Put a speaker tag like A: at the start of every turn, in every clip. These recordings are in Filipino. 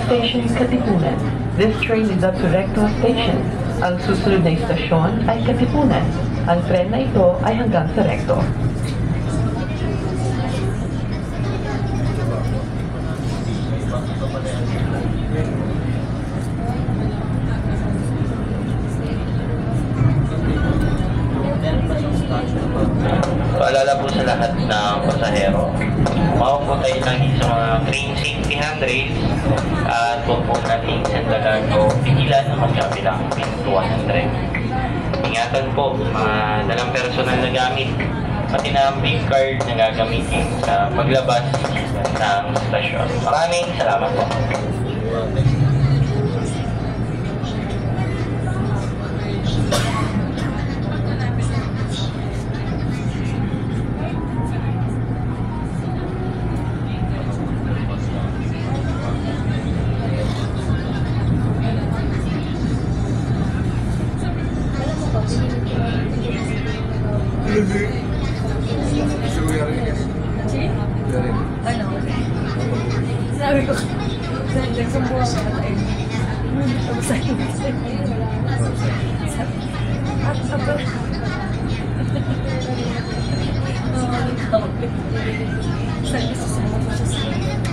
A: station, Katipunan. This train is up to Recto Station. Ang susunod na istasyon ay Katipunan. Ang tren na ito ay hanggang sa Recto.
B: Paalala po sa lahat ng pasahero, mawag po tayo lagi sa mga train safety handrails at huwag po natin sandagan o pigilan ng magkabilang pintuan ng tren. Ingatan po mga dalang personal na gamit, pati na ang big card na gagamitin sa paglabas ng stasyon. Maraming salamat po.
C: Sabi ko, nagsumbuhan ka na tayo. Tapos sa'yo. Sabi ko, sumbuhan ko siya sa'yo.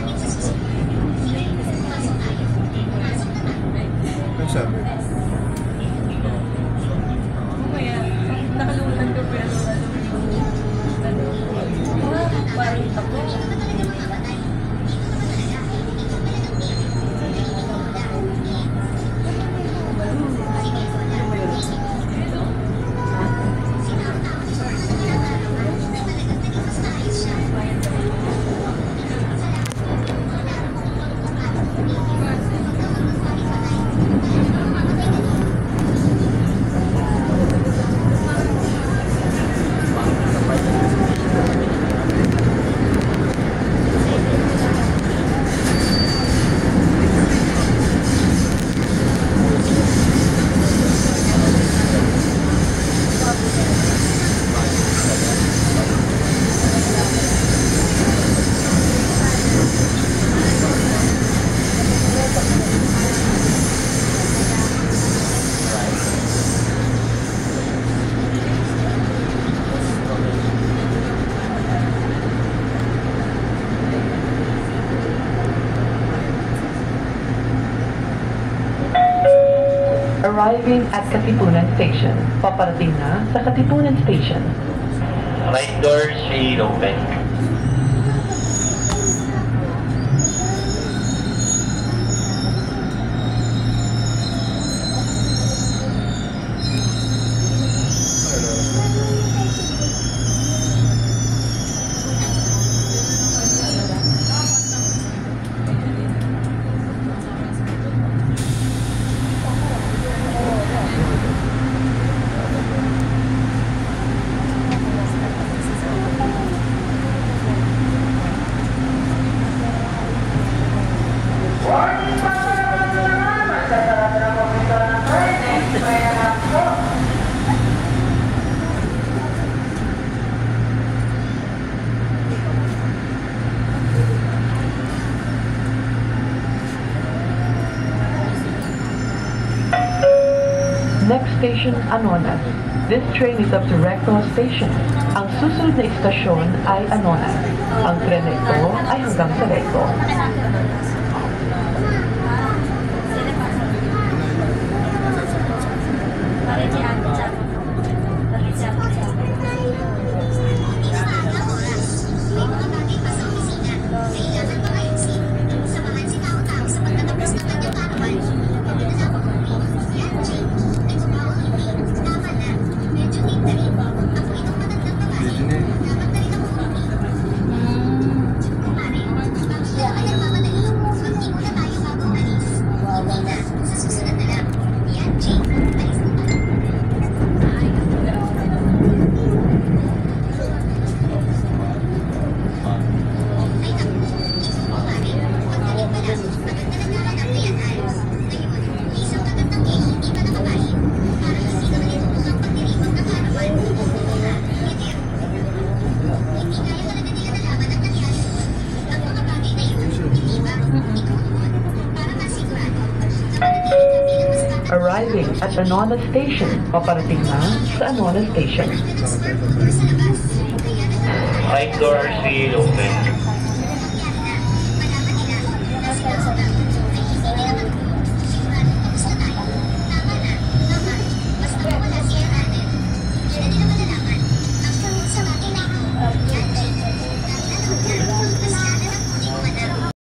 D: Ano sabi?
C: Mamaya, nakalungan ko pero parang ako.
A: Arriving at Katipunan Station. Paparating na sa Katipunan Station.
B: Right doors will open.
A: Next station, Anonas. This train is up to Recto Station. Ang susunod na istasyon ay Anonas. Ang tren na ito ay hanggang sa Recto. at Anona Station. Paparating na sa Anona Station.
B: Right doors will open.